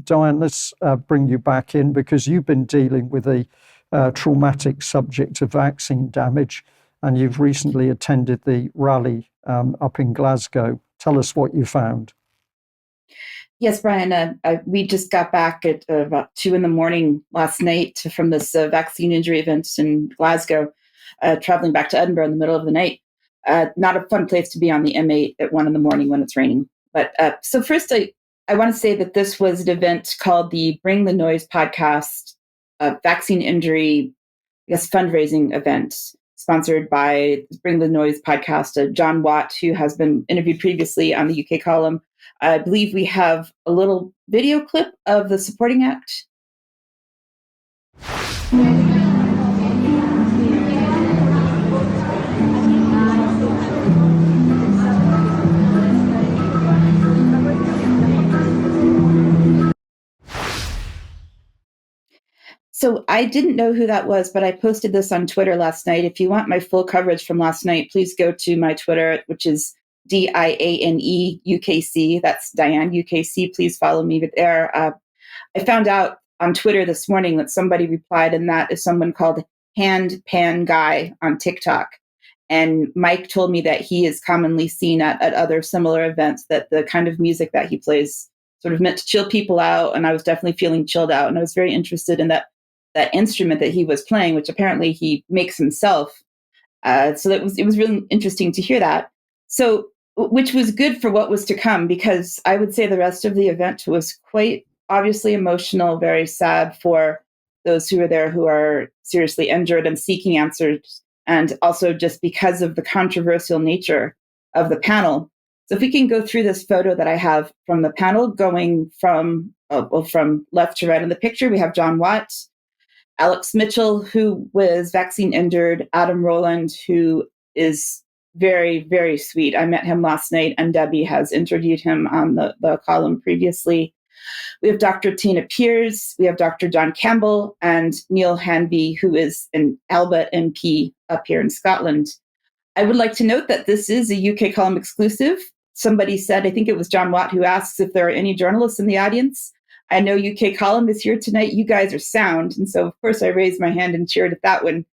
Diane, let's bring you back in because you've been dealing with the traumatic subject of vaccine damage, and you've recently attended the rally up in Glasgow. Tell us what you found. Yes, Brian, we just got back at about 2 a.m. last night from this vaccine injury event in Glasgow, traveling back to Edinburgh in the middle of the night. Not a fun place to be on the M8 at 1 a.m. when it's raining. But so first, I want to say that this was an event called the Bring the Noise podcast, vaccine injury, fundraising event sponsored by Bring the Noise podcast. John Watt, who has been interviewed previously on the UK column. I believe we have a little video clip of the supporting act. So I didn't know who that was, but I posted this on Twitter last night. If you want my full coverage from last night, please go to my Twitter, which is DIANE UKC. That's Diane UKC. Please follow me there. I found out on Twitter this morning that somebody replied, and that is someone called Hand Pan Guy on TikTok. And Mike told me that he is commonly seen at other similar events, that the kind of music that he plays sort of meant to chill people out. And I was definitely feeling chilled out. And I was very interested in that instrument that he was playing, which apparently he makes himself. So it was really interesting to hear that. So, which was good for what was to come, because I would say the rest of the event was quite obviously emotional, very sad for those who are there who are seriously injured and seeking answers, and also just because of the controversial nature of the panel. So if we can go through this photo that I have from the panel, going from left to right in the picture, we have John Watt, Alex Mitchell, who was vaccine injured, Adam Rowland, who is very, very sweet. I met him last night, and Debbie has interviewed him on the column previously. We have Dr. Tina Piers, we have Dr. John Campbell, and Neil Hanby, who is an Alba MP up here in Scotland. I would like to note that this is a UK column exclusive. Somebody said, I think it was John Watt, who asks if there are any journalists in the audience. I know UK column is here tonight. You guys are sound. And so, of course, I raised my hand and cheered at that one.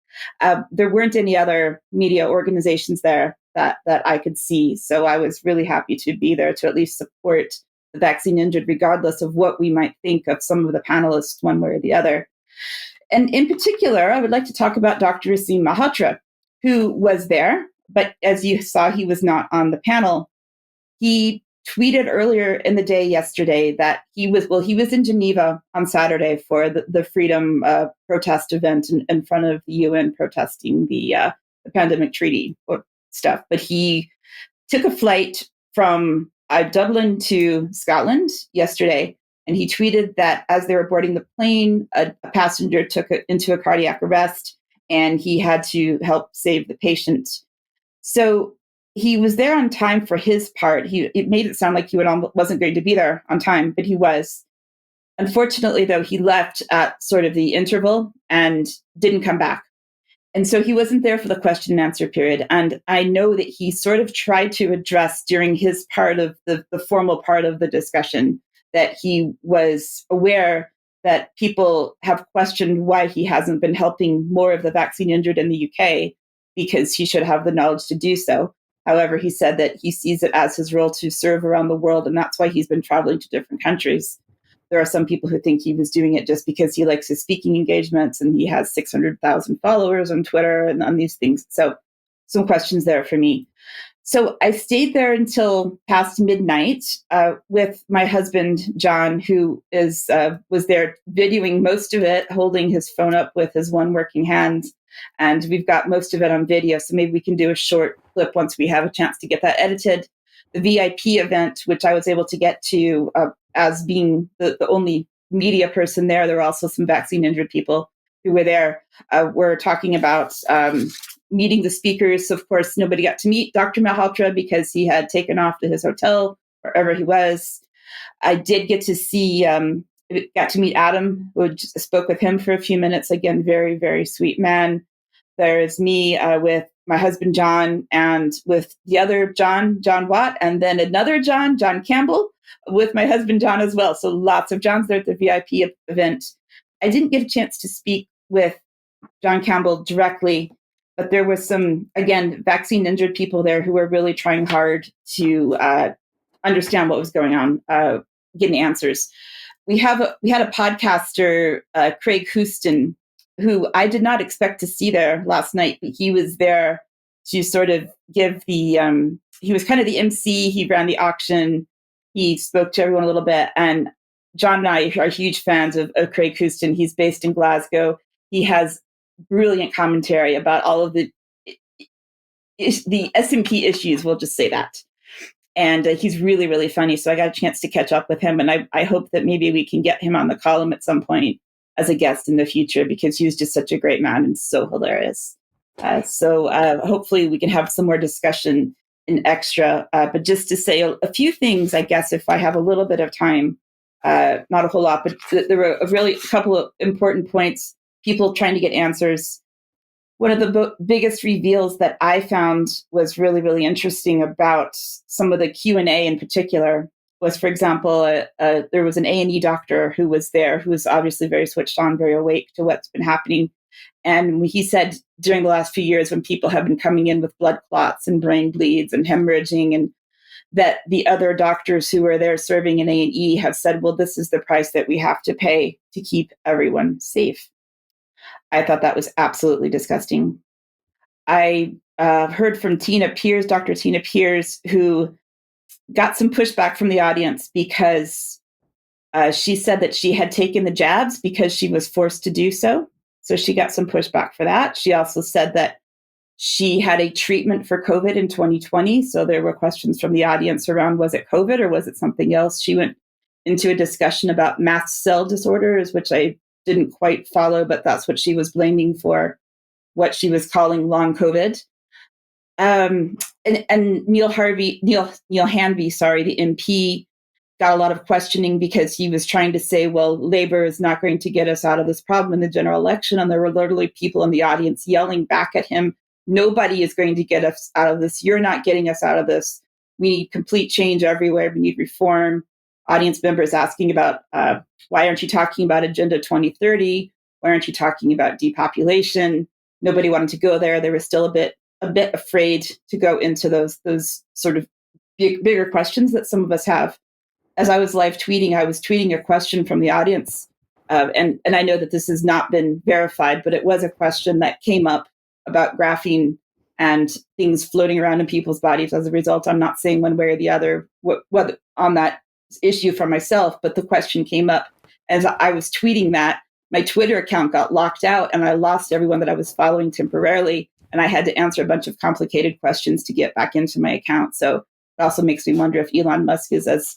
There weren't any other media organizations there that I could see. So I was really happy to be there to at least support the vaccine injured, regardless of what we might think of some of the panelists one way or the other. And in particular, I would like to talk about Dr. Asim Malhotra, who was there, but as you saw, he was not on the panel. He tweeted earlier in the day yesterday that he was in Geneva on Saturday for the Freedom protest event in front of the UN protesting the pandemic treaty stuff. But he took a flight from Dublin to Scotland yesterday, and he tweeted that as they were boarding the plane, a passenger took it into a cardiac arrest, and he had to help save the patient. So he was there on time for his part. It made it sound like he wasn't going to be there on time, but he was. Unfortunately, though, he left at sort of the interval and didn't come back. And so he wasn't there for the question and answer period. And I know that he sort of tried to address during his part of the formal part of the discussion that he was aware that people have questioned why he hasn't been helping more of the vaccine injured in the UK, because he should have the knowledge to do so. However, he said that he sees it as his role to serve around the world, and that's why he's been traveling to different countries. There are some people who think he was doing it just because he likes his speaking engagements and he has 600,000 followers on Twitter and on these things. So some questions there for me. So I stayed there until past midnight with my husband, John, who was there videoing most of it, holding his phone up with his one working hand. And we've got most of it on video. So maybe we can do a short clip once we have a chance to get that edited. The VIP event, which I was able to get to as being the only media person there. There were also some vaccine injured people who were there. We're talking about meeting the speakers. Of course, nobody got to meet Dr. Malhotra because he had taken off to his hotel, wherever he was. I did get to got to meet Adam, who spoke with him for a few minutes. Again, very, very sweet man. There's me with my husband, John, and with the other John Watt, and then another John Campbell, with my husband, John, as well. So lots of John's there at the VIP event. I didn't get a chance to speak with John Campbell directly, but there was some, again, vaccine injured people there who were really trying hard to understand what was going on, getting answers. We had a podcaster, Craig Houston, who I did not expect to see there last night, but he was there to sort of give the, he was kind of the MC. He ran the auction. He spoke to everyone a little bit. And John and I are huge fans of Craig Houston. He's based in Glasgow. He has brilliant commentary about all of the S&P issues, we'll just say that. And he's really, really funny. So I got a chance to catch up with him. And I hope that maybe we can get him on the column at some point as a guest in the future, because he was just such a great man and so hilarious. So hopefully we can have some more discussion in extra. But just to say a few things, I guess, if I have a little bit of time, not a whole lot, but there were a couple of important points, people trying to get answers. One of the biggest reveals that I found was really, really interesting about some of the Q&A in particular was, for example, there was an A&E doctor who was there, who was obviously very switched on, very awake to what's been happening. And he said during the last few years, when people have been coming in with blood clots and brain bleeds and hemorrhaging, and that the other doctors who are there serving in A&E have said, well, this is the price that we have to pay to keep everyone safe. I thought that was absolutely disgusting. I heard from Dr. Tina Pierce, who got some pushback from the audience because she said that she had taken the jabs because she was forced to do so. So she got some pushback for that. She also said that she had a treatment for COVID in 2020. So there were questions from the audience around, was it COVID or was it something else? She went into a discussion about mast cell disorders, which I didn't quite follow, but that's what she was blaming for what she was calling long COVID. And Neil Hanvey, the MP, got a lot of questioning because he was trying to say, well, Labour is not going to get us out of this problem in the general election. And there were literally people in the audience yelling back at him, nobody is going to get us out of this. You're not getting us out of this. We need complete change everywhere. We need reform. Audience members asking about, why aren't you talking about Agenda 2030? Why aren't you talking about depopulation? Nobody wanted to go there. They were still a bit afraid to go into those sort of bigger questions that some of us have. As I was live tweeting, I was tweeting a question from the audience. And I know that this has not been verified, but it was a question that came up about graphene and things floating around in people's bodies as a result. I'm not saying one way or the other whether on that issue for myself, but the question came up as I was tweeting that. My Twitter account got locked out and I lost everyone that I was following temporarily. And I had to answer a bunch of complicated questions to get back into my account. So it also makes me wonder if Elon Musk is as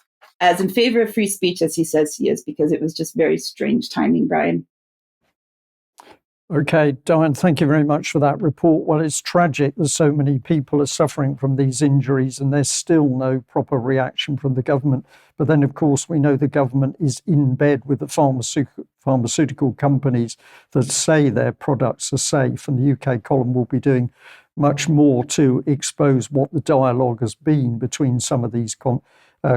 in favor of free speech as he says he is, because it was just very strange timing, Brian. Okay, Diane, thank you very much for that report. Well, it's tragic that so many people are suffering from these injuries and there's still no proper reaction from the government. But then, of course, we know the government is in bed with the pharmaceutical companies that say their products are safe. And the UK column will be doing much more to expose what the dialogue has been between some of these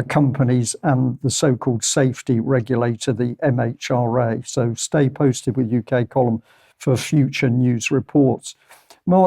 companies and the so-called safety regulator, the MHRA. So stay posted with UK column for future news reports.